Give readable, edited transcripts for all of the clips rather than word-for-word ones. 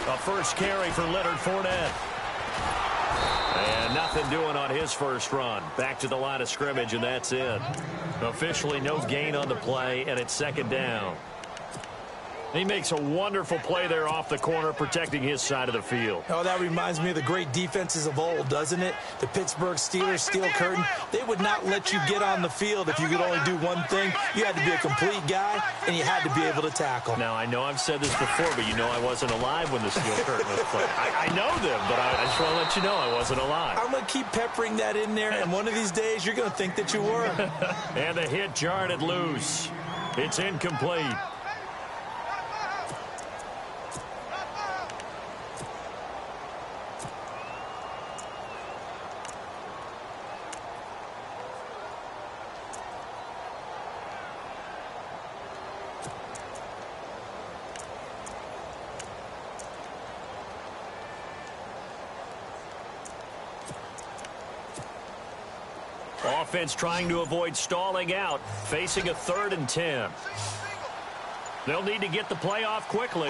A first carry for Leonard Fournette. And nothing doing on his first run. Back to the line of scrimmage, and that's it. Officially no gain on the play, and it's second down. He makes a wonderful play there off the corner, protecting his side of the field. Oh, that reminds me of the great defenses of old, doesn't it? The Pittsburgh Steelers, Steel Curtain, they would not let you get on the field if you could only do one thing. You had to be a complete guy, and you had to be able to tackle. Now, I know I've said this before, but you know I wasn't alive when the Steel Curtain was played. I know them, but I just want to let you know I wasn't alive. I'm going to keep peppering that in there, and one of these days you're going to think that you were. And the hit jarred it loose. It's incomplete. Offense trying to avoid stalling out, facing a 3rd and 10. They'll need to get the play off quickly.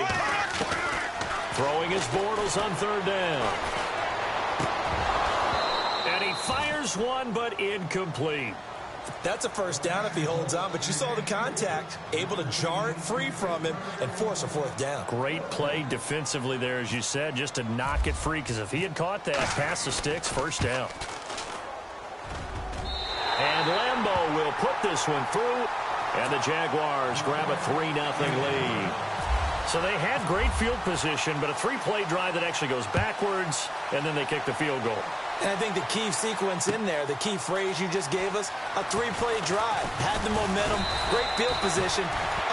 Throwing his Bortles on 3rd down. And he fires one, but incomplete. That's a first down if he holds on, but you saw the contact, able to jar it free from him and force a 4th down. Great play defensively there, as you said, just to knock it free, because if he had caught that, past the sticks, first down. And Leemo will put this one through, and the Jaguars grab a 3-0 lead. So they had great field position, but a 3-play drive that actually goes backwards, and then they kick the field goal. And I think the key sequence in there, the key phrase you just gave us, a 3-play drive. Had the momentum, great field position,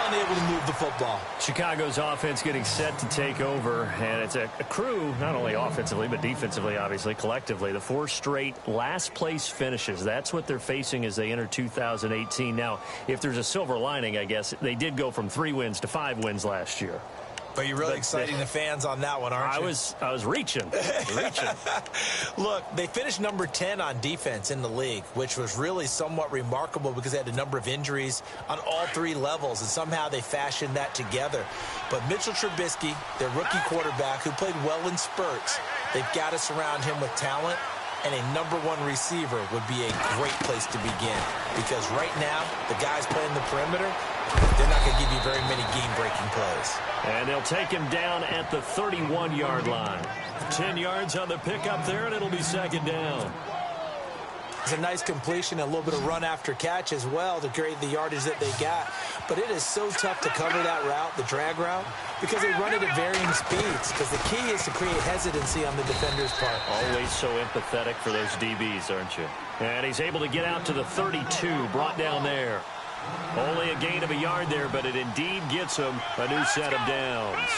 unable to move the football. Chicago's offense getting set to take over, and it's a crew, not only offensively, but defensively, obviously, collectively. The 4 straight last-place finishes. That's what they're facing as they enter 2018. Now, if there's a silver lining, I guess, they did go from 3 wins to 5 wins last year. But you're really exciting the fans on that one, aren't you? I was reaching. Look, they finished number 10 on defense in the league, which was really somewhat remarkable because they had a number of injuries on all 3 levels, and somehow they fashioned that together. But Mitchell Trubisky, their rookie quarterback, who played well in spurts, they've got to surround him with talent, and a number 1 receiver would be a great place to begin. Because right now, the guys playing the perimeter, they're not going to give you very many game-breaking plays. And they'll take him down at the 31-yard line. 10 yards on the pickup there, and it'll be second down. It's a nice completion, a little bit of run after catch as well to create the yardage that they got. But it is so tough to cover that route, the drag route, because they run it at varying speeds. Because the key is to create hesitancy on the defender's part. Always so empathetic for those DBs, aren't you? And he's able to get out to the 32, brought down there. Only a gain of a yard there, but it indeed gets him a new set of downs.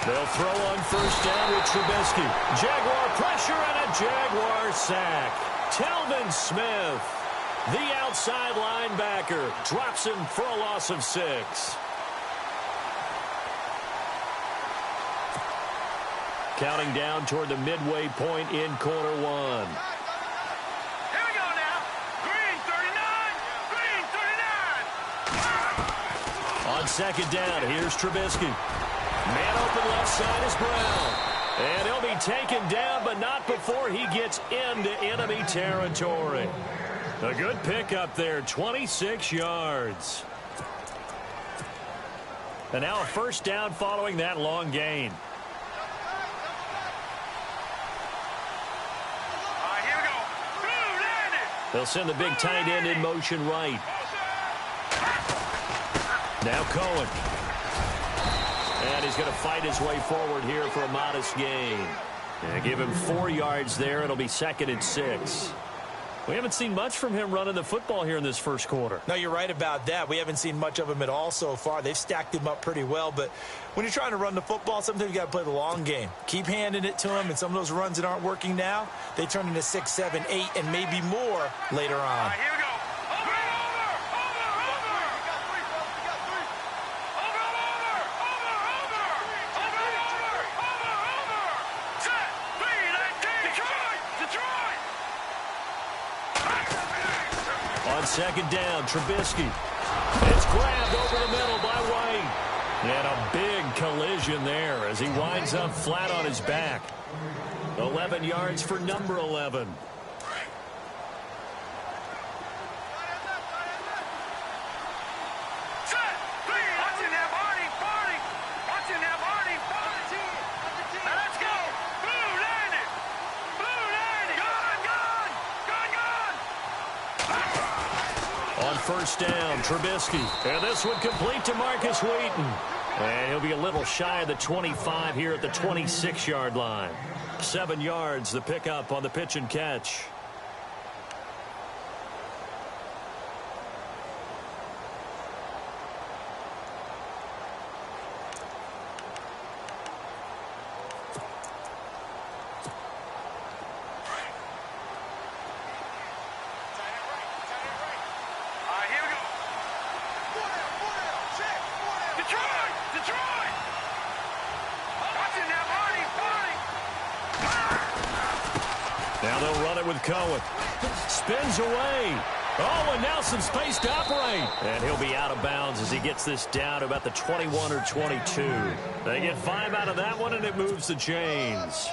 They'll throw on first down with Trubisky. Jaguar pressure and a Jaguar sack. Telvin Smith, the outside linebacker, drops him for a loss of 6. Counting down toward the midway point in quarter 1. On second down, here's Trubisky. Man open left side is Brown. And he'll be taken down, but not before he gets into enemy territory. A good pickup there, 26 yards. And now a first down following that long gain. Here we go. They'll send the big tight end in motion right. Now Cohen. And he's going to fight his way forward here for a modest gain. And give him 4 yards there. It'll be second and 6. We haven't seen much from him running the football here in this first quarter. No, you're right about that. We haven't seen much of him at all so far. They've stacked him up pretty well. But when you're trying to run the football, sometimes you got to play the long game. Keep handing it to him. And some of those runs that aren't working now, they turn into 6, 7, 8, and maybe more later on. Here we go. On second down, Trubisky. It's grabbed over the middle by And a big collision there as he winds up flat on his back. 11 yards for number 11. First down, Trubisky. And this one complete to Marcus Wheaton. And he'll be a little shy of the 25 here at the 26-yard line. 7 yards, the pickup on the pitch and catch. Now they'll run it with Cohen. Spins away. Oh, and now some space to operate. And he'll be out of bounds as he gets this down to about the 21 or 22. They get 5 out of that one, and it moves the chains.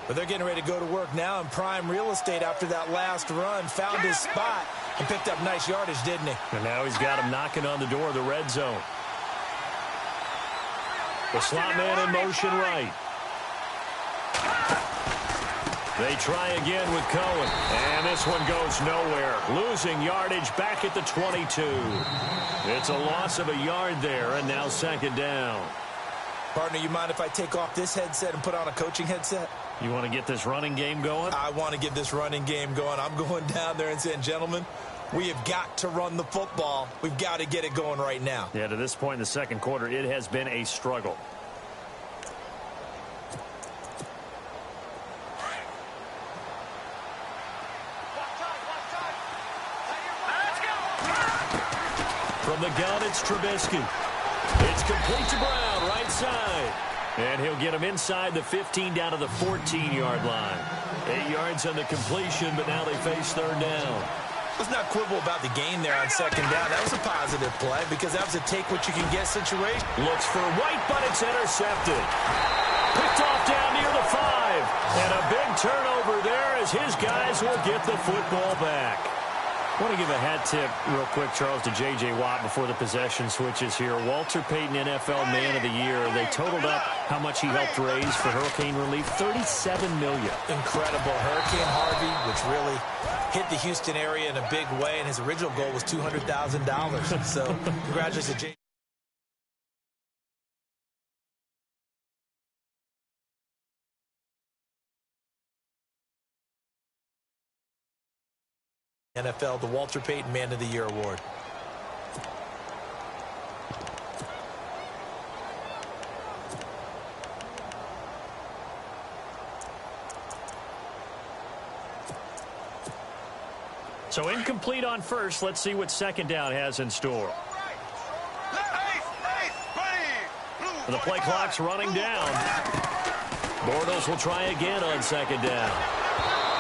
But they're getting ready to go to work now in prime real estate after that last run. Found his spot and picked up nice yardage, didn't he? And now he's got him knocking on the door of the red zone. The slot man in motion right. They try again with Cohen. And this one goes nowhere. Losing yardage back at the 22. It's a loss of a yard there, and now second down. Partner, you mind if I take off this headset and put on a coaching headset? You want to get this running game going? I want to get this running game going. I'm going down there and saying, gentlemen, we have got to run the football. We've got to get it going right now. Yeah, to this point in the second quarter, it has been a struggle. From the gun, it's Trubisky. It's complete to Brown, right side. And he'll get him inside the 15 down to the 14-yard line. 8 yards on the completion, but now they face third down. Let's not quibble about the gain there on second down. That was a positive play because that was a take-what-you-can-get situation. Looks for White, but it's intercepted. Picked off down near the 5. And a big turnover there as his guys will get the football back. I want to give a hat tip real quick, Charles, to J.J. Watt before the possession switches here. Walter Payton, NFL Man of the Year. They totaled up how much he helped raise for hurricane relief, $37 million. Incredible. Hurricane Harvey, which really hit the Houston area in a big way, and his original goal was $200,000. So congratulations to J.J. NFL, the Walter Payton Man of the Year award. So incomplete on first. Let's see what second down has in store. The play clock's running down. Bortles will try again on second down.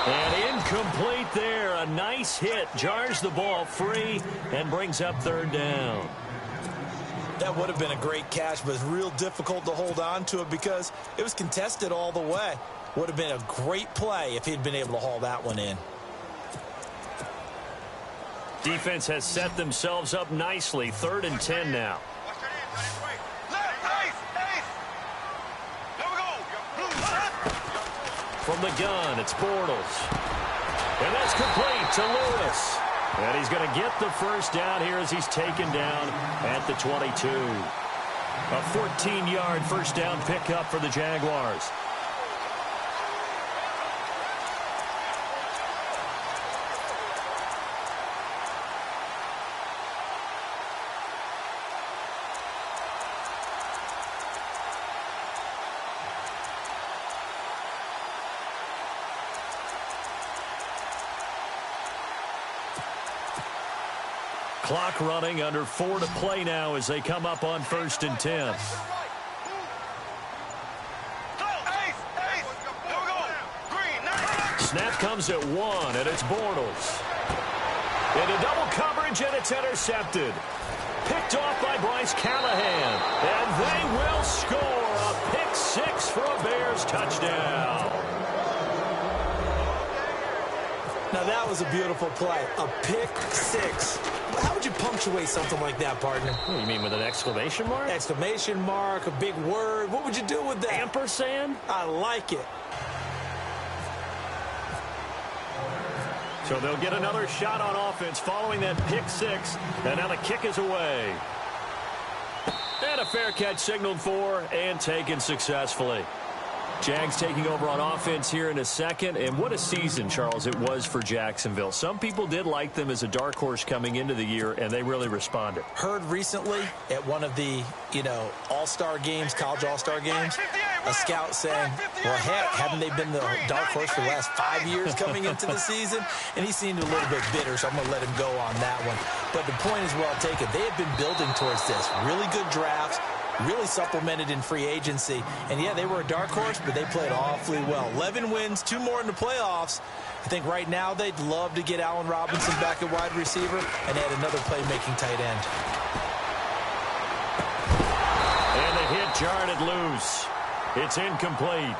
And incomplete there. A nice hit. Jars the ball free and brings up third down. That would have been a great catch, but it's real difficult to hold on to it because it was contested all the way. Would have been a great play if he'd been able to haul that one in. Defense has set themselves up nicely. 3rd and 10 now. From the gun, it's Bortles. And that's complete to Lewis. And he's going to get the first down here as he's taken down at the 22. A 14-yard first down pickup for the Jaguars. Clock running, under 4 to play now as they come up on 1st and 10. Snap comes at 1, and it's Bortles. Into double coverage, and it's intercepted. Picked off by Bryce Callahan. And for a Bears touchdown. Now, that was a beautiful play. A pick six. How would you punctuate something like that, partner? You mean with an exclamation mark? Exclamation mark, a big word. What would you do with that? Ampersand? I like it. So they'll get another shot on offense following that pick six. And now the kick is away. And a fair catch signaled for and taken successfully. Jags taking over on offense here in a second. And what a season, Charles, it was for Jacksonville. Some people did like them as a dark horse coming into the year, and they really responded. Heard recently at one of the, all-star games, college all-star games, a scout saying, well, heck, haven't they been the dark horse for the last 5 years coming into the season? And he seemed a little bit bitter, so I'm going to let him go on that one. But the point is well taken. They have been building towards this. Really good drafts. Really supplemented in free agency. And, yeah, they were a dark horse, but they played awfully well. 11 wins, 2 more in the playoffs. I think right now they'd love to get Allen Robinson back at wide receiver and add another playmaking tight end. And the hit jarred loose. It's incomplete.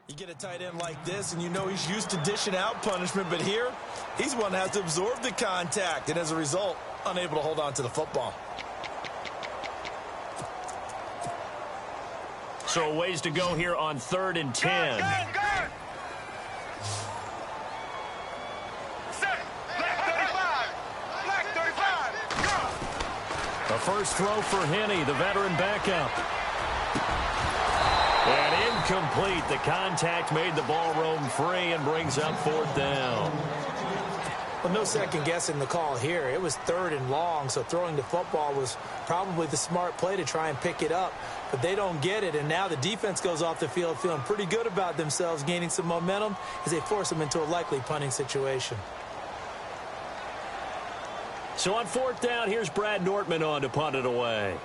You get a tight end like this, and you know he's used to dishing out punishment, but here, he's one that has to absorb the contact, and as a result, unable to hold on to the football. So ways to go here on 3rd and 10. The first throw for Henne, the veteran backup. And incomplete. The contact made the ball roam free and brings up 4th down. Well, no second guessing the call here. It was 3rd and long, so throwing the football was probably the smart play to try and pick it up. But they don't get it, and now the defense goes off the field feeling pretty good about themselves, gaining some momentum as they force them into a likely punting situation. So on 4th down, here's Brad Nortman on to punt it away.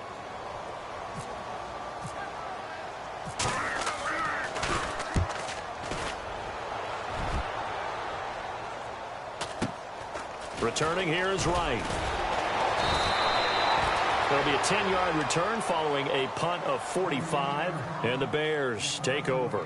Returning here is Wright. There'll be a 10-yard return following a punt of 45, and the Bears take over.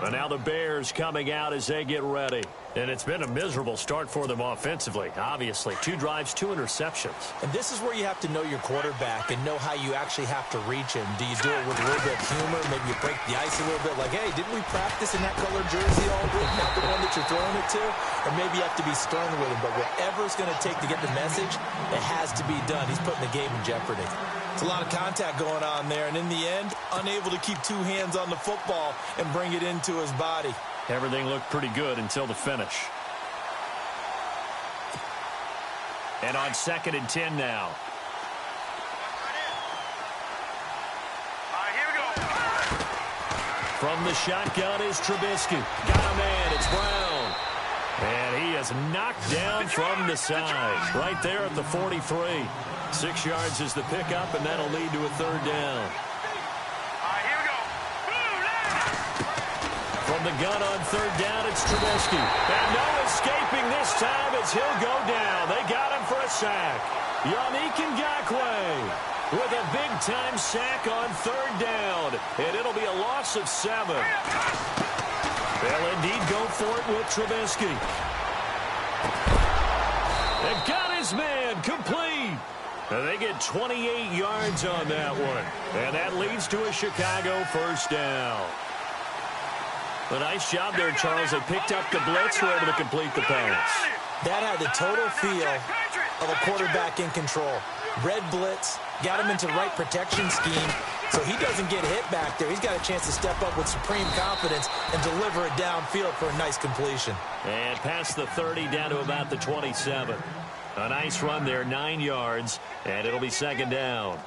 And now the Bears coming out as they get ready. And it's been a miserable start for them offensively, obviously. 2 drives, 2 interceptions. And this is where you have to know your quarterback and know how you actually have to reach him. Do you do it with a little bit of humor? Maybe you break the ice a little bit like, hey, didn't we practice in that color jersey all week? Not the one that you're throwing it to? Or maybe you have to be stern with him. But whatever it's going to take to get the message, it has to be done. He's putting the game in jeopardy. It's a lot of contact going on there. And in the end, unable to keep 2 hands on the football and bring it into his body. Everything looked pretty good until the finish. And on 2nd and 10 now. Here we go. From the shotgun is Trubisky. Got a man. It's Brown. And he is knocked down from the side. Right there at the 43. 6 yards is the pickup, and that'll lead to a 3rd down. From the gun on 3rd down, it's Trubisky. And no escaping this time as he'll go down. They got him for a sack. Yannick Ngakoue with a big-time sack on 3rd down. And it'll be a loss of 7. They'll indeed go for it with Trubisky. And got his man complete. And they get 28 yards on that one. And that leads to a Chicago 1st down. A nice job there, Charles. They picked up the blitz, were able to complete the pass. That had the total feel of a quarterback in control. Red blitz, got him into the right protection scheme, so he doesn't get hit back there. He's got a chance to step up with supreme confidence and deliver it downfield for a nice completion. And past the 30 down to about the 27. A nice run there, 9 yards, and it'll be 2nd down.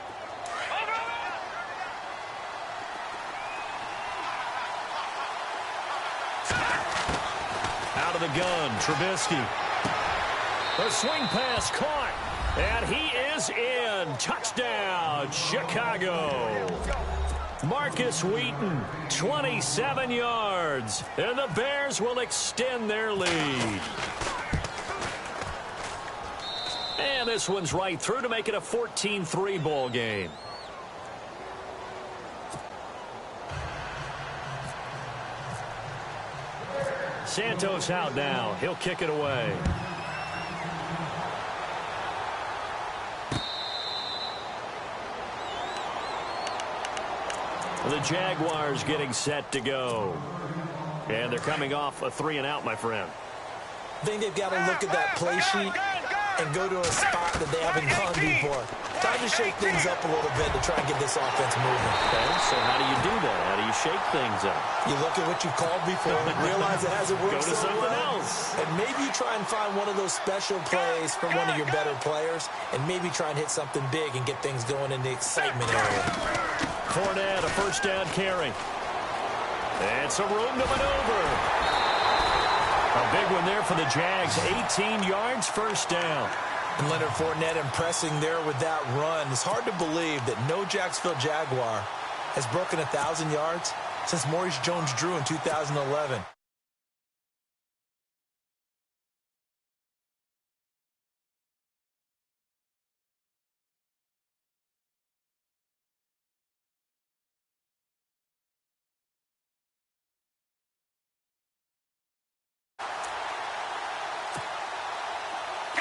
Out of the gun, Trubisky. A swing pass caught, and he is in. Touchdown, Chicago. Marcus Wheaton, 27 yards, and the Bears will extend their lead. And this one's right through to make it a 14-3 ball game. Santos out now. He'll kick it away. The Jaguars getting set to go. And they're coming off a 3-and-out, my friend. I think they've got to look at that play sheet and go to a spot that they haven't gone before. Time to shake things up a little bit to try and get this offense moving. Okay, so how do you do that? How do you shake things up? You look at what you called before, realize it hasn't worked Go to so something well, else. and maybe you try and find one of those special plays from one of your better players, and maybe try and hit something big and get things going in the excitement area. Fournette, a first down carry. And some room to maneuver. A big one there for the Jags. 18 yards, first down. And Leonard Fournette impressing there with that run. It's hard to believe that no Jacksonville Jaguar has broken 1,000 yards since Maurice Jones-Drew in 2011.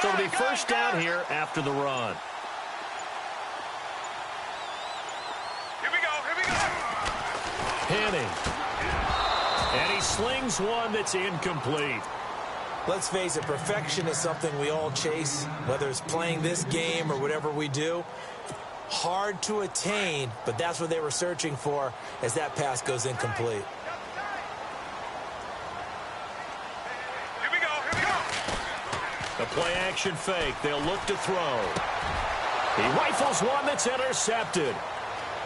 So it'll be first down here after the run. Here we go. Henning. And he slings one that's incomplete. Let's face it, perfection is something we all chase, whether it's playing this game or whatever we do. Hard to attain, but that's what they were searching for as that pass goes incomplete. The play-action fake. They'll look to throw. He rifles one that's intercepted.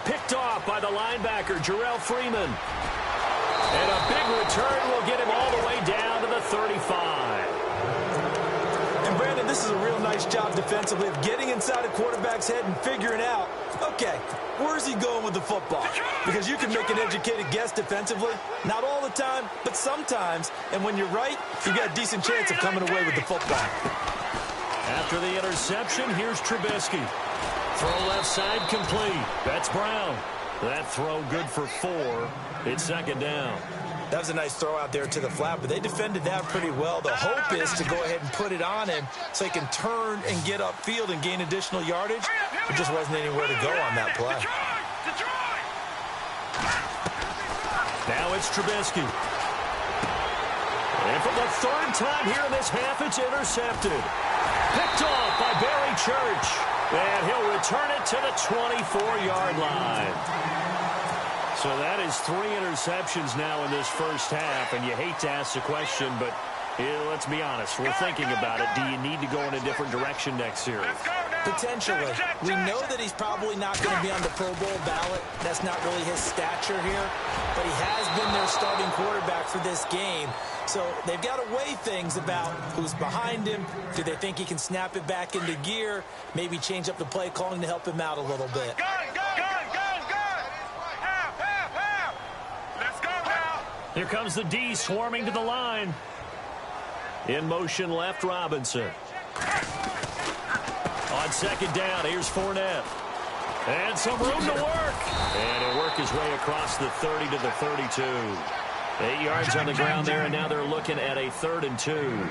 Picked off by the linebacker, Jarrell Freeman. And a big return will get him all the way down to the 35. And, Brandon, this is a real nice job defensively of getting inside a quarterback's head and figuring out, okay, where's he going with the football? Because you can make an educated guess defensively. Not all the time, but sometimes. And when you're right, you got a decent chance of coming away with the football. After the interception, here's Trubisky. Throw left side complete. That's Brown. That throw good for 4. It's second down. That was a nice throw out there to the flat, but they defended that pretty well. The hope is to go ahead and put it on him so he can turn and get upfield and gain additional yardage. There just wasn't anywhere to go on that play. Now it's Trubisky. And for the third time here in this half, it's intercepted. Picked off by Barry Church. And he'll return it to the 24-yard line. So that is 3 interceptions now in this first half. And you hate to ask the question, but let's be honest. We're thinking about it. Do you need to go in a different direction next series? Potentially. We know that he's probably not going to be on the Pro Bowl ballot. That's not really his stature here. But he has been their starting quarterback for this game. So they've got to weigh things about who's behind him. Do they think he can snap it back into gear? Maybe change up the play calling to help him out a little bit. Let's go now. Here comes the D swarming to the line. In motion left, Robinson. On second down, here's Fournette. And some room to work. And he'll work his way across the 30 to the 32. 8 yards on the ground there, and now they're looking at a 3rd and 2.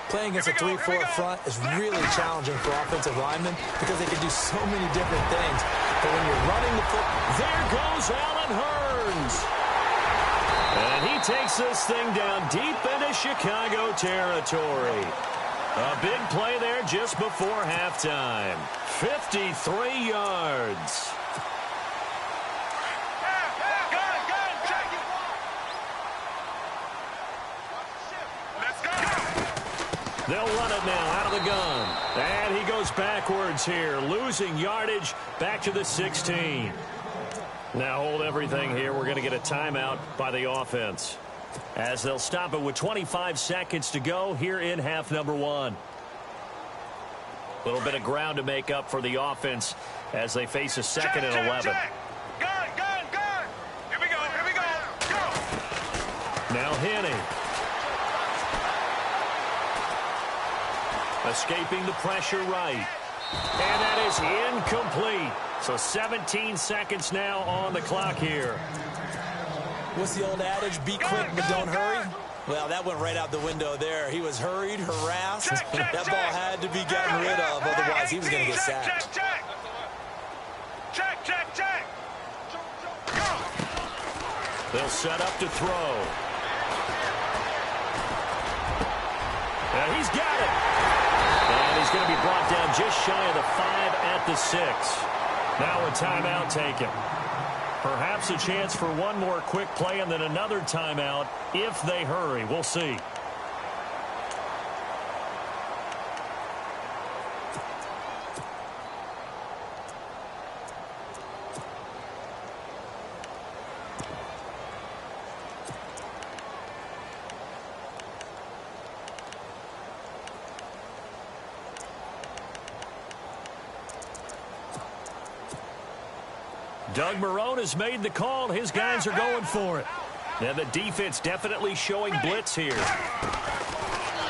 Playing against a 3-4 front is really challenging for offensive linemen because they can do so many different things. But when you're running the football... There goes Allen Hurns. And he takes this thing down deep into Chicago territory. A big play there just before halftime. 53 yards. They'll run it now out of the gun. And he goes backwards here, losing yardage back to the 16. Now hold everything here. We're going to get a timeout by the offense, as they'll stop it with 25 seconds to go here in half number 1. A little bit of ground to make up for the offense as they face a 2nd and 11. Go, Now Henney. Escaping the pressure right. And that is incomplete. So 17 seconds now on the clock here. What's the old adage? Be quick, but don't hurry. Well, that went right out the window there. He was hurried, harassed. That ball had to be gotten rid of, otherwise he was going to get sacked. Check. They'll set up to throw. And he's got it. And he's going to be brought down just shy of the 5 at the 6. Now a timeout taken. Perhaps a chance for one more quick play and then another timeout if they hurry. We'll see. Doug Marrone has made the call. His guys are going for it. And the defense definitely showing blitz here.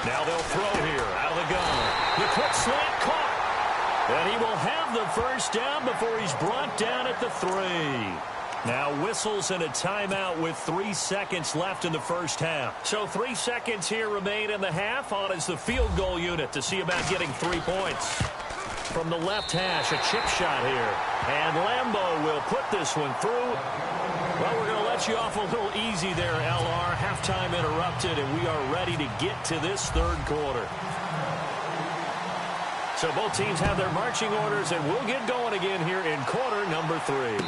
Now they'll throw here out of the gun. The quick slant caught. And he will have the first down before he's brought down at the 3. Now whistles and a timeout with 3 seconds left in the first half. So 3 seconds here remain in the half. On is the field goal unit to see about getting 3 points. From the left hash, a chip shot here. And Lambo will put this one through. Well, we're going to let you off a little easy there, LR. Halftime interrupted, and we are ready to get to this third quarter. So both teams have their marching orders, and we'll get going again here in quarter number 3.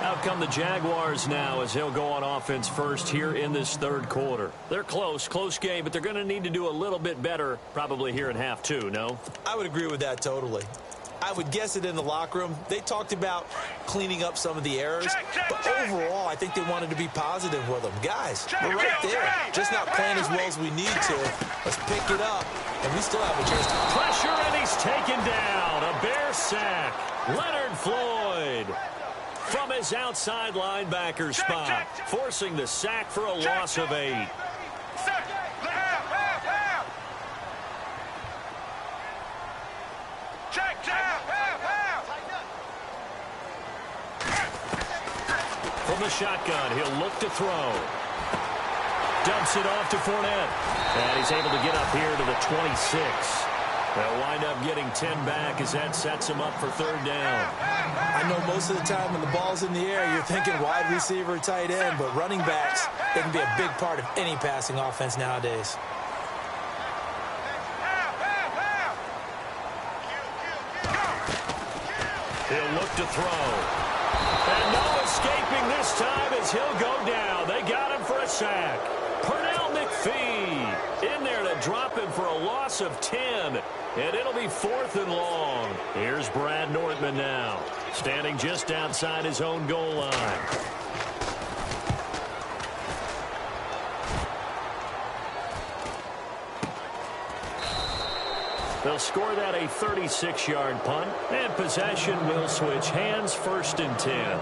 Out come the Jaguars now as they'll go on offense first here in this third quarter. They're close game, but they're going to need to do a little bit better probably here in half 2, no? I would agree with that totally. I would guess it in the locker room. They talked about cleaning up some of the errors, but overall, I think they wanted to be positive with them. Guys, we're right there. Just not playing as well as we need to. Let's pick it up, and we still have a chance to... Pressure, and he's taken down. A Bear sack. Leonard Floyd from his outside linebacker spot, forcing the sack for a loss of 8. From the shotgun, he'll look to throw. Dumps it off to Fournette. And he's able to get up here to the 26. They'll wind up getting 10 back as that sets him up for third down. I know most of the time when the ball's in the air, you're thinking wide receiver, tight end, but running backs, they can be a big part of any passing offense nowadays. He'll look to throw. And no escaping this time as he'll go down. They got him for a sack. Pernell McPhee in there to drop him for a loss of 10. And it'll be 4th and long. Here's Brad Nortman now, standing just outside his own goal line. They'll score that a 36-yard punt, and possession will switch hands, 1st and 10.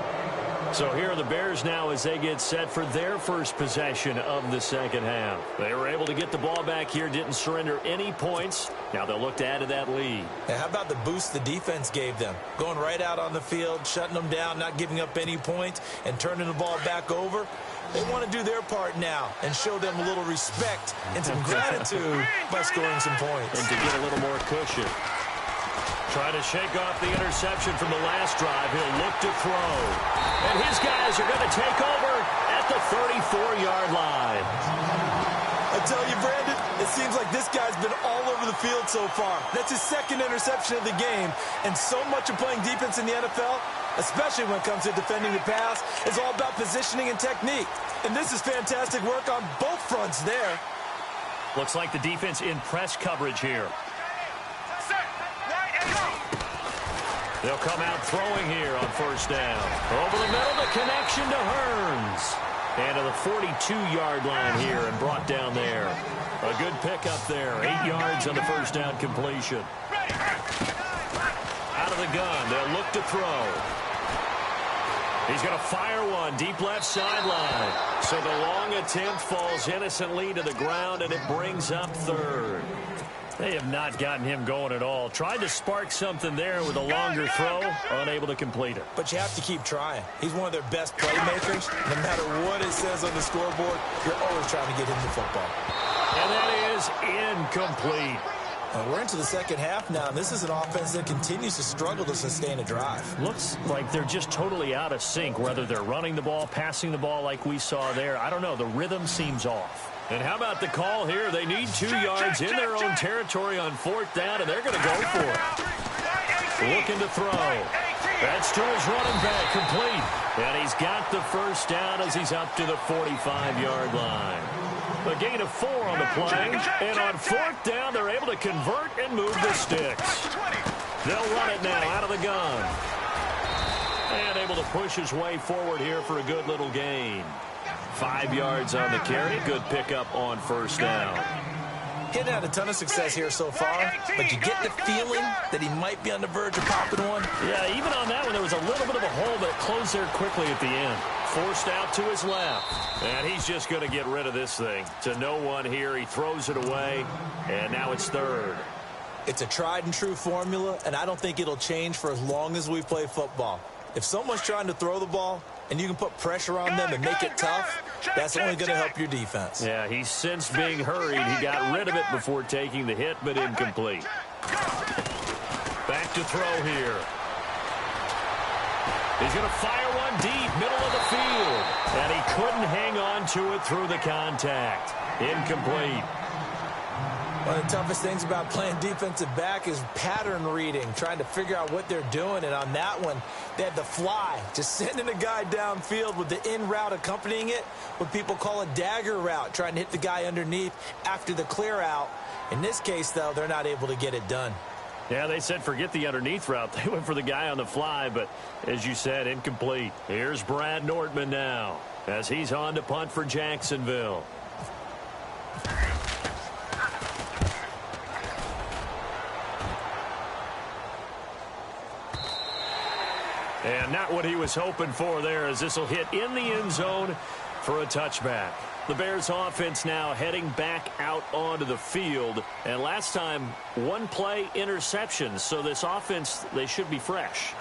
So here are the Bears now as they get set for their first possession of the second half. They were able to get the ball back here, didn't surrender any points. Now they'll look to add to that lead. And how about the boost the defense gave them? Going right out on the field, shutting them down, not giving up any points, and turning the ball back over. They want to do their part now and show them a little respect and some gratitude by scoring some points. And to get a little more cushion. Trying to shake off the interception from the last drive. He'll look to throw. And his guys are going to take over at the 34-yard line. I tell you, Brandon, it seems like this guy's been all over the field so far. That's his 2nd interception of the game. And so much of playing defense in the NFL, especially when it comes to defending the pass, is all about positioning and technique. And this is fantastic work on both fronts there. Looks like the defense in press coverage here. They'll come out throwing here on 1st down. Over the middle, the connection to Hearns. And to the 42-yard line here and brought down there. A good pickup there. 8 yards on the 1st down completion. Out of the gun, they'll look to throw. He's going to fire one deep left sideline. So the long attempt falls innocently to the ground, and it brings up third. They have not gotten him going at all. Tried to spark something there with a longer throw, unable to complete it. But you have to keep trying. He's one of their best playmakers. No matter what it says on the scoreboard, you're always trying to get him the football. And that is incomplete. And we're into the second half now, and this is an offense that continues to struggle to sustain a drive. Looks like they're just totally out of sync, whether they're running the ball, passing the ball like we saw there. I don't know. The rhythm seems off. And how about the call here? They need 2 yards in their own territory on 4th down, and they're going to go for it. Looking to throw. That's to his running back, complete. And he's got the first down as he's up to the 45-yard line. A gain of 4 on the play, and on 4th down, they're able to convert and move the sticks. They'll run it now out of the gun. And able to push his way forward here for a good little gain. 5 yards on the carry. Good pickup on 1st down. He's had a ton of success here so far, but you get the feeling that he might be on the verge of popping one. Yeah, even on that one, there was a little bit of a hole, but it closed there quickly at the end. Forced out to his left. And he's just going to get rid of this thing. To no one here. He throws it away, and now it's 3rd. It's a tried-and-true formula, and I don't think it'll change for as long as we play football. If someone's trying to throw the ball and you can put pressure on them and make it tough, that's only going to help your defense. Yeah, he's since being hurried. He got rid of it before taking the hit, but incomplete. Back to throw here. He's going to fire one deep, middle of the field. And he couldn't hang on to it through the contact. Incomplete. One of the toughest things about playing defensive back is pattern reading, trying to figure out what they're doing. And on that one, they had the fly, just sending a guy downfield with the in route accompanying it, what people call a dagger route, trying to hit the guy underneath after the clear out. In this case, though, they're not able to get it done. Yeah, they said forget the underneath route. They went for the guy on the fly, but as you said, incomplete. Here's Brad Nordman now as he's on to punt for Jacksonville. And not what he was hoping for there, as this will hit in the end zone for a touchback. The Bears offense now heading back out onto the field. And last time, 1 play interception. So this offense, they should be fresh.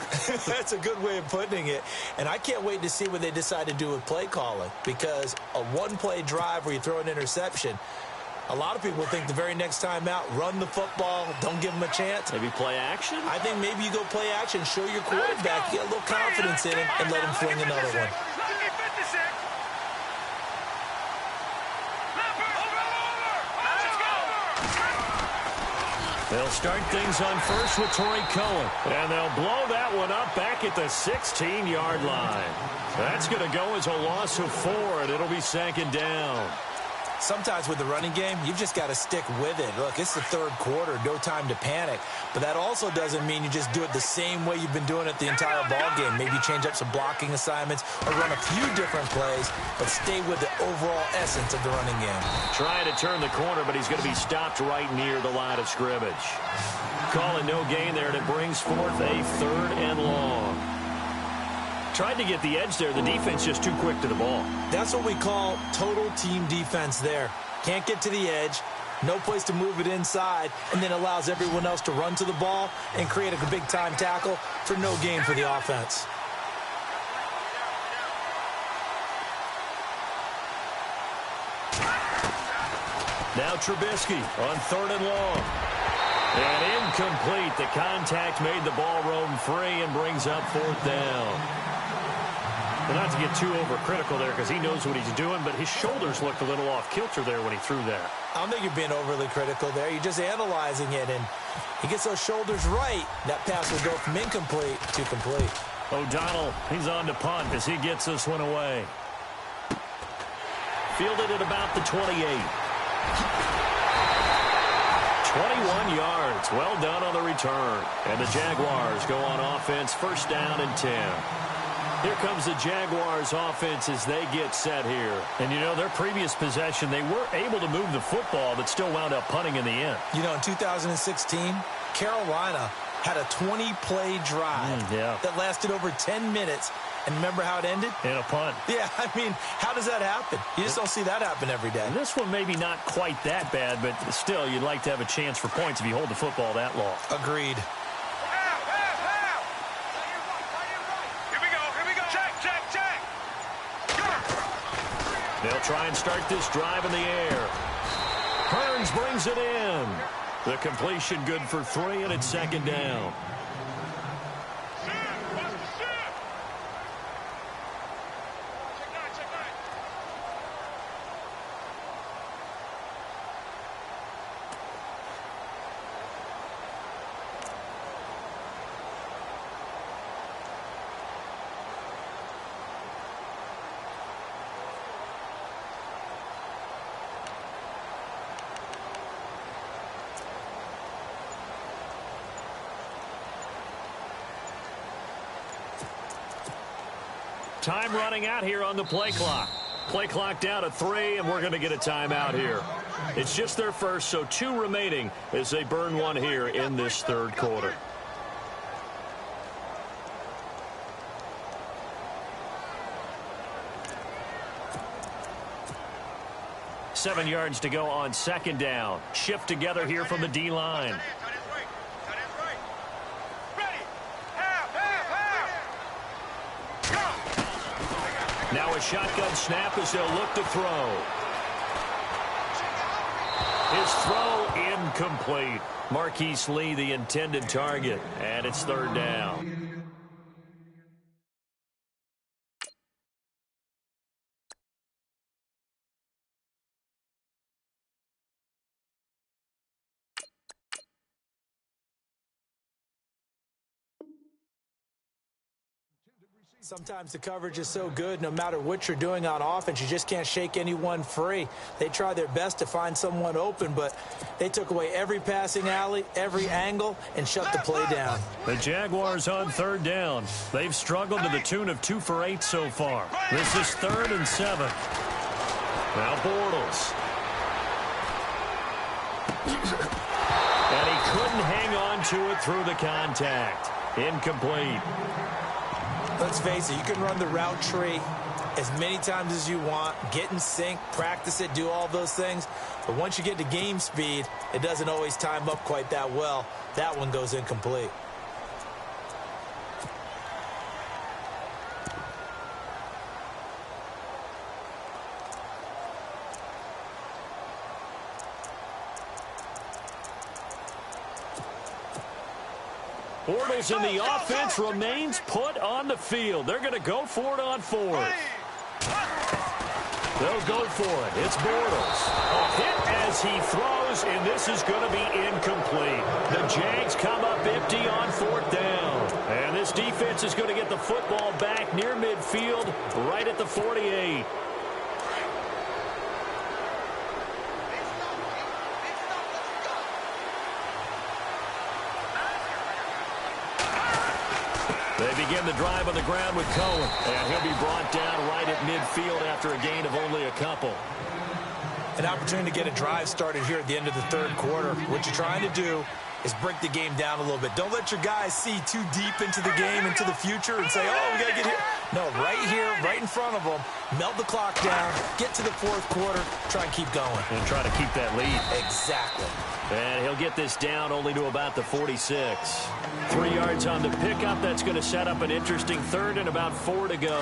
That's a good way of putting it. And I can't wait to see what they decide to do with play calling. Because a 1-play drive where you throw an interception, a lot of people think the very next time out, run the football, don't give them a chance. Maybe play action? I think maybe you go play action, show your quarterback, get a little confidence in him, and let him fling another one. They'll start things on first with Torrey Cohen. And they'll blow that one up back at the 16-yard line. That's going to go as a loss of 4, and it'll be 2nd down. Sometimes with the running game, you've just got to stick with it. Look, it's the 3rd quarter, no time to panic. But that also doesn't mean you just do it the same way you've been doing it the entire ball game. Maybe change up some blocking assignments or run a few different plays, but stay with the overall essence of the running game. Trying to turn the corner, but he's going to be stopped right near the line of scrimmage. Calling no gain there, and it brings forth a 3rd and long. Tried to get the edge there. The defense just too quick to the ball. That's what we call total team defense there. Can't get to the edge, no place to move it inside, and then allows everyone else to run to the ball and create a big-time tackle for no gain for the offense. Now Trubisky on 3rd and long. And incomplete. The contact made the ball roam free and brings up 4th down. Well, not to get too overcritical there because he knows what he's doing, but his shoulders looked a little off kilter there when he threw that. I don't think you're being overly critical there. You're just analyzing it, and he gets those shoulders right. That pass will go from incomplete to complete. O'Donnell, he's on to punt as he gets this one away. Fielded at about the 28. 21 yards. Well done on the return. And the Jaguars go on offense, 1st down and 10. Here comes the Jaguars offense as they get set here. And, you know, their previous possession, they were able to move the football, but still wound up punting in the end. You know, in 2016, Carolina had a 20-play drive that lasted over 10 minutes. And remember how it ended? In a punt. Yeah, I mean, how does that happen? You just don't see that happen every day. And this one maybe not quite that bad, but still, you'd like to have a chance for points if you hold the football that long. Agreed. Here we go. Check. They'll try and start this drive in the air. Hearns brings it in. The completion good for 3, and it's second down. Time running out here on the play clock. Play clock down to 3, and we're going to get a timeout here. It's just their first, so 2 remaining as they burn one here in this third quarter. Seven yards to go on second down. Shift together here from the D-line. Now a shotgun snap as they'll look to throw. His throw incomplete. Marquise Lee, the intended target, and it's third down. Sometimes the coverage is so good, no matter what you're doing on offense, you just can't shake anyone free. They try their best to find someone open, but they took away every passing alley, every angle, and shut the play down. The Jaguars on third down. They've struggled to the tune of 2 for 8 so far. This is 3rd and 7. Now Bortles. And he couldn't hang on to it through the contact. Incomplete. Let's face it, you can run the route tree as many times as you want, get in sync, practice it, do all those things. But once you get to game speed, it doesn't always time up quite that well. That one goes incomplete. Bortles in the offense remains put on the field. They're going to go for it on 4th. They'll go for it. It's Bortles. A hit as he throws, and this is going to be incomplete. The Jags come up empty on 4th down. And this defense is going to get the football back near midfield, right at the 48. They begin the drive on the ground with Cohen, and he'll be brought down right at midfield after a gain of only a couple. An opportunity to get a drive started here at the end of the third quarter. What you're trying to do is break the game down a little bit. Don't let your guys see too deep into the game, into the future, and say, oh, we got to get here. No, right here, right in front of them, melt the clock down, get to the fourth quarter, try and keep going. And try to keep that lead. Exactly. And he'll get this down only to about the 46. 3 yards on the pickup. That's going to set up an interesting third and about 4 to go.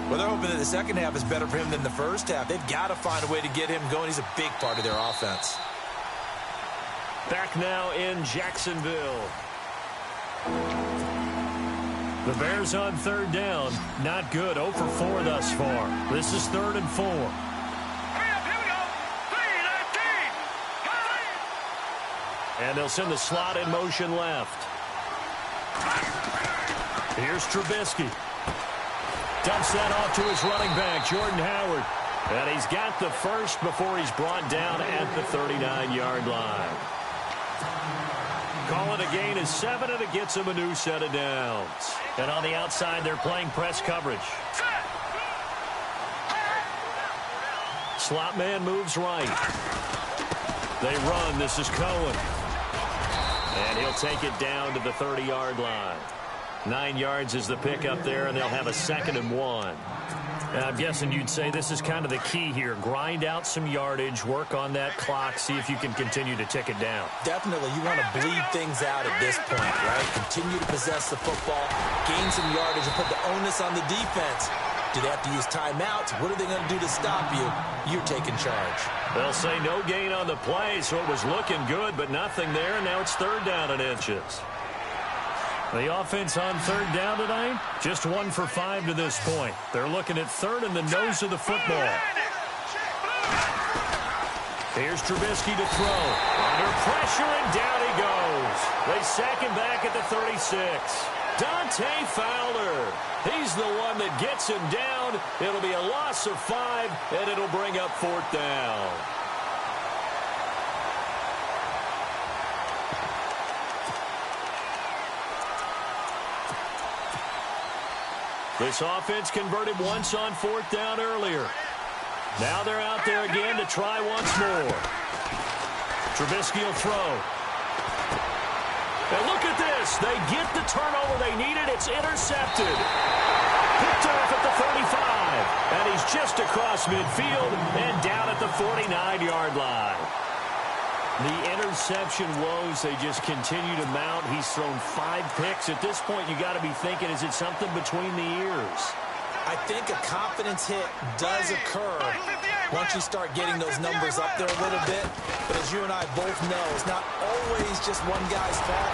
Well, they're hoping that the second half is better for him than the first half. They've got to find a way to get him going. He's a big part of their offense. Back now in Jacksonville. The Bears on third down. Not good. 0 for 4 thus far. This is 3rd and 4. And they'll send the slot in motion left. Here's Trubisky. Dumps that off to his running back, Jordan Howard. And he's got the first before he's brought down at the 39-yard line. Call it a gain of 7, and it gets him a new set of downs. And on the outside, they're playing press coverage. Slot man moves right. They run. This is Cohen. And he'll take it down to the 30-yard line. 9 yards is the pickup there, and they'll have a 2nd and 1. I'm guessing you'd say this is kind of the key here. Grind out some yardage, work on that clock, see if you can continue to tick it down. Definitely, you want to bleed things out at this point, right? Continue to possess the football, gain some yardage, and put the onus on the defense. Do they have to use timeouts? What are they going to do to stop you? You're taking charge. They'll say no gain on the play, so it was looking good, but nothing there, and now it's 3rd down and inches. The offense on 3rd down tonight, just 1 for 5 to this point. They're looking at 3rd in the nose of the football. Here's Trubisky to throw. Under pressure, and down he goes. They sack him back at the 36. Dante Fowler. He's the one that gets him down. It'll be a loss of 5, and it'll bring up 4th down. This offense converted once on 4th down earlier. Now they're out there again to try once more. Trubisky will throw. And look at this. They get the turnover they needed. It's intercepted. Picked off at the 35. And he's just across midfield and down at the 49-yard line. The interception woes, they just continue to mount. He's thrown 5 picks. At this point, you got to be thinking, is it something between the ears? I think a confidence hit does occur once you start getting those numbers up there a little bit. But as you and I both know, it's not always just one guy's fault.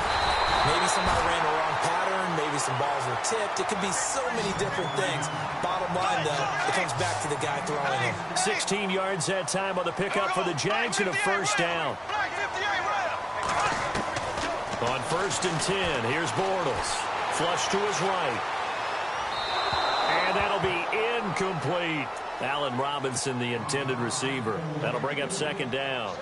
Maybe somebody ran the wrong pattern. Maybe some balls were tipped. It could be so many different things. Bottom line, though, it comes back to the guy throwing them. 16 yards that time on the pickup for the Jags and a 1st down. On 1st and 10, here's Bortles. Flush to his right. And that'll be incomplete. Allen Robinson, the intended receiver. That'll bring up 2nd down.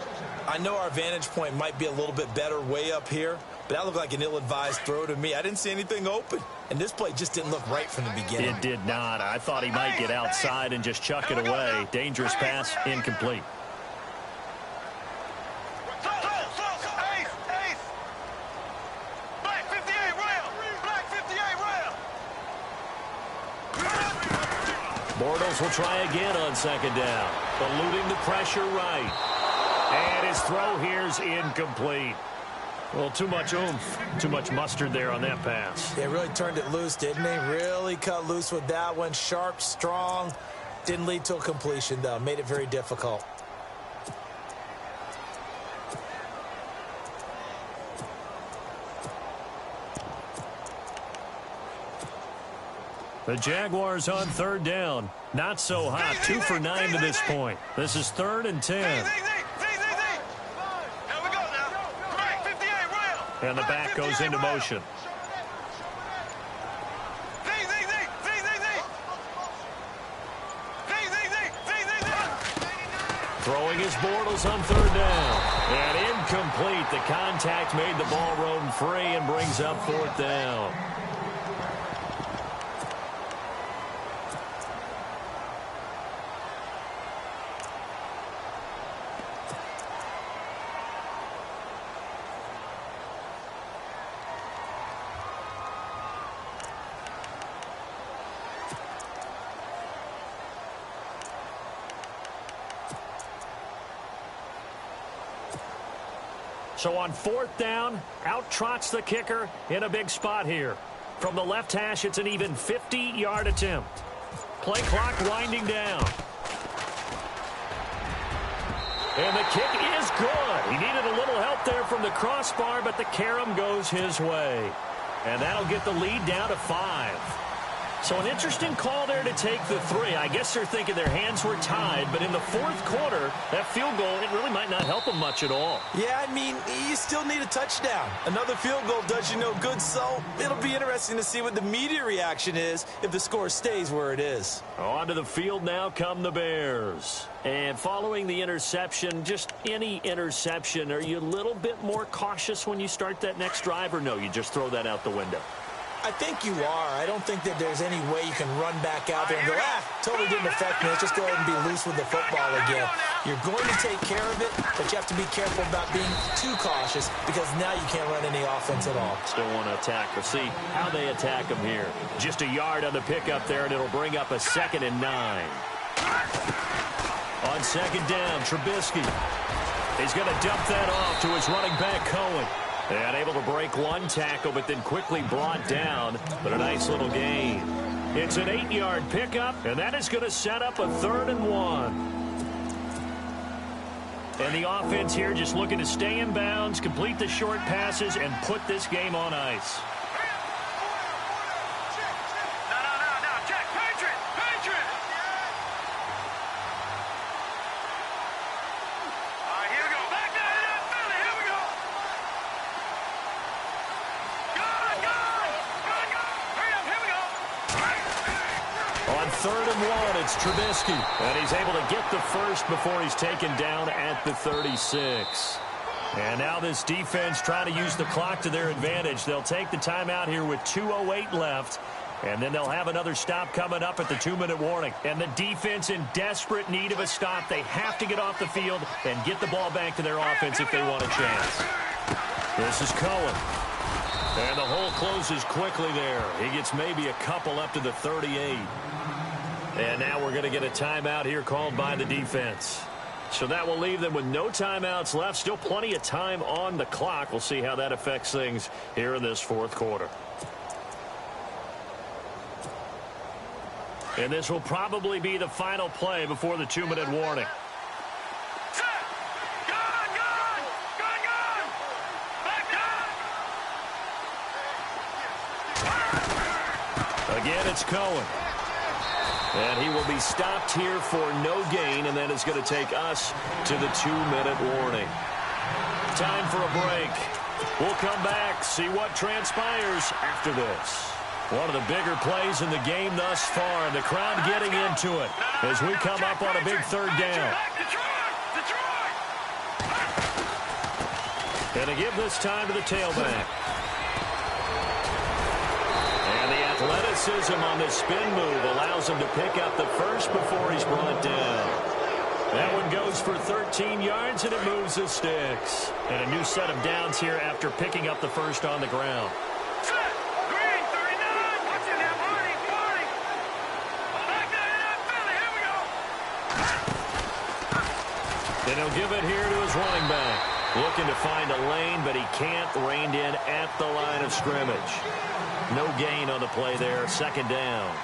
I know our vantage point might be a little bit better way up here, but that looked like an ill-advised throw to me. I didn't see anything open, and this play just didn't look right from the beginning. It did not. I thought he might get outside and just chuck it away. Dangerous pass, incomplete. Bortles will try again on 2nd down. Eluding the pressure right. And his throw here's incomplete. Well, too much oomph, too much mustard there on that pass. They really turned it loose, didn't they? Really cut loose with that one. Sharp, strong. Didn't lead to a completion, though. Made it very difficult. The Jaguars on 3rd down. Not so hot. 2 for 9 to this point. This is 3rd and 10. And the back goes into motion. Throwing his Bortles on 3rd down. And incomplete. The contact made the ball roam free and brings up 4th down. So on 4th down, out trots the kicker in a big spot here. From the left hash, it's an even 50-yard attempt. Play clock winding down. And the kick is good. He needed a little help there from the crossbar, but the carom goes his way. And that'll get the lead down to 5. So an interesting call there to take the 3. I guess they're thinking their hands were tied, but in the 4th quarter, that field goal, it really might not help them much at all. Yeah, I mean, you still need a touchdown. Another field goal does you no good, so it'll be interesting to see what the media reaction is if the score stays where it is. Onto the field now come the Bears. And following the interception, just any interception, are you a little bit more cautious when you start that next drive, or no, you just throw that out the window? I think you are. I don't think that there's any way you can run back out there and go, totally didn't affect me. Let's just go ahead and be loose with the football again. You're going to take care of it, but you have to be careful about being too cautious because now you can't run any offense at all. Still want to attack. We'll see how they attack him here. Just a yard on the pickup there, and it'll bring up a 2nd and 9. On 2nd down, Trubisky. He's going to dump that off to his running back, Cohen. And able to break one tackle, but then quickly brought down. But a nice little gain. It's an 8-yard pickup, and that is going to set up a 3rd and 1. And the offense here just looking to stay in bounds, complete the short passes, and put this game on ice. On 3rd and 1, it's Trubisky. And he's able to get the first before he's taken down at the 36. And now this defense trying to use the clock to their advantage. They'll take the timeout here with 2:08 left. And then they'll have another stop coming up at the 2-minute warning. And the defense in desperate need of a stop. They have to get off the field and get the ball back to their offense if they want a chance. This is Cohen. And the hole closes quickly there. He gets maybe a couple up to the 38. And now we're going to get a timeout here called by the defense. So that will leave them with no timeouts left. Still plenty of time on the clock. We'll see how that affects things here in this 4th quarter. And this will probably be the final play before the 2-minute warning. Again, it's Cohen. And he will be stopped here for no gain, and then it's going to take us to the 2-minute warning. Time for a break. We'll come back, see what transpires after this. One of the bigger plays in the game thus far, and the crowd getting into it as we come up on a big 3rd down. And to give this time to the tailback. Athleticism on this spin move allows him to pick up the first before he's brought down. That one goes for 13 yards, and it moves the sticks. And a new set of downs here after picking up the first on the ground. And he'll give it here to his running back. Looking to find a lane, but he can't. Reined in at the line of scrimmage. No gain on the play there. 2nd down.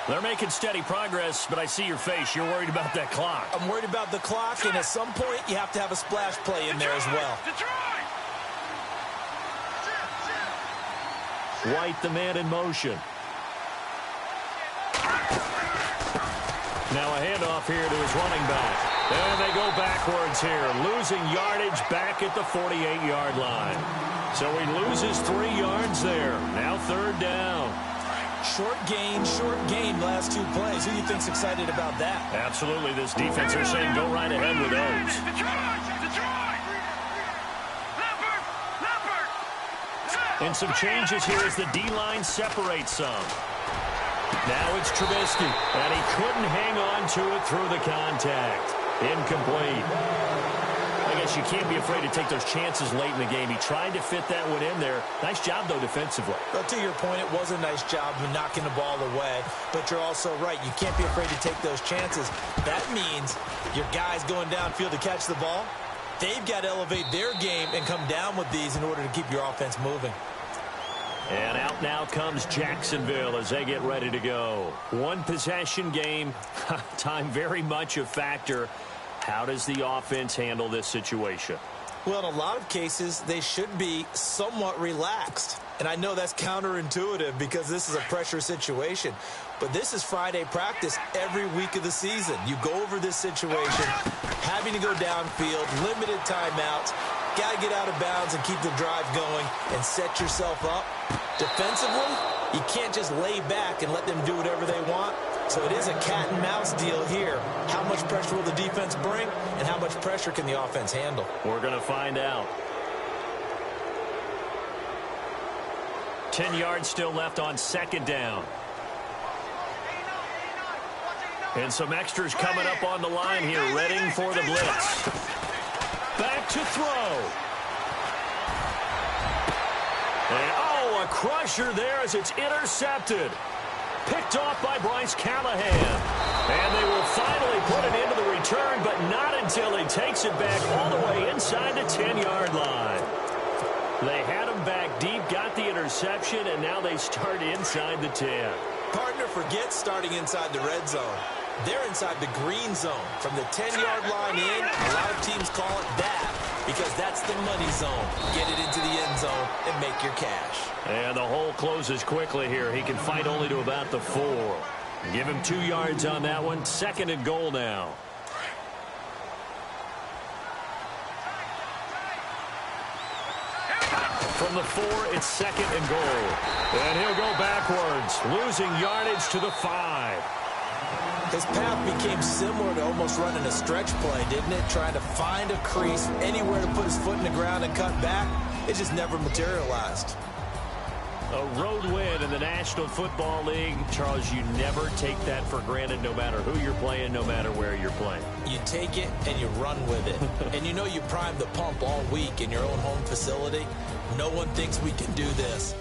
They're making steady progress, but I see your face. You're worried about that clock. I'm worried about the clock, and at some point, you have to have a splash play in there as well. White, the man in motion. Now a handoff here to his running back. And they go backwards here, losing yardage back at the 48-yard line. So he loses 3 yards there. Now 3rd down. Short gain last 2 plays. Who do you think's excited about that? Absolutely. This defense are saying go right ahead with those. And some changes here as the D-line separates some. Now it's Trubisky, and he couldn't hang on to it through the contact. Incomplete. I guess you can't be afraid to take those chances late in the game. He tried to fit that one in there. Nice job, though, defensively. Well, to your point, it was a nice job of knocking the ball away. But you're also right. You can't be afraid to take those chances. That means your guys going downfield to catch the ball, they've got to elevate their game and come down with these in order to keep your offense moving. And out now comes Jacksonville as they get ready to go. 1 possession game. Time very much a factor. How does the offense handle this situation? Well, in a lot of cases, they should be somewhat relaxed. And I know that's counterintuitive because this is a pressure situation. But this is Friday practice every week of the season. You go over this situation, having to go downfield, limited timeouts, got to get out of bounds and keep the drive going and set yourself up. Defensively, you can't just lay back and let them do whatever they want. So it is a cat and mouse deal here. How much pressure will the defense bring, and how much pressure can the offense handle? We're going to find out. 10 yards still left on second down. And some extras coming up on the line here, readying for the blitz. Back to throw. And, oh, a crusher there as it's intercepted. Picked off by Bryce Callahan. And they will finally put it into the return, but not until he takes it back all the way inside the 10-yard line. They had him back deep, got the interception, and now they start inside the 10. Partner forgets starting inside the red zone. They're inside the green zone. From the 10-yard line in, a lot of teams call it that because that's the money zone. Get it into the end zone and make your cash. And the hole closes quickly here. He can fight only to about the 4. Give him 2 yards on that one. 2nd and goal now. From the 4, it's 2nd and goal. And he'll go backwards, losing yardage to the 5. His path became similar to almost running a stretch play, didn't it? Trying to find a crease, anywhere to put his foot in the ground and cut back. It just never materialized. A road win in the National Football League. Charles, you never take that for granted no matter who you're playing, no matter where you're playing. You take it and you run with it. And you know you primed the pump all week in your own home facility. No one thinks we can do this.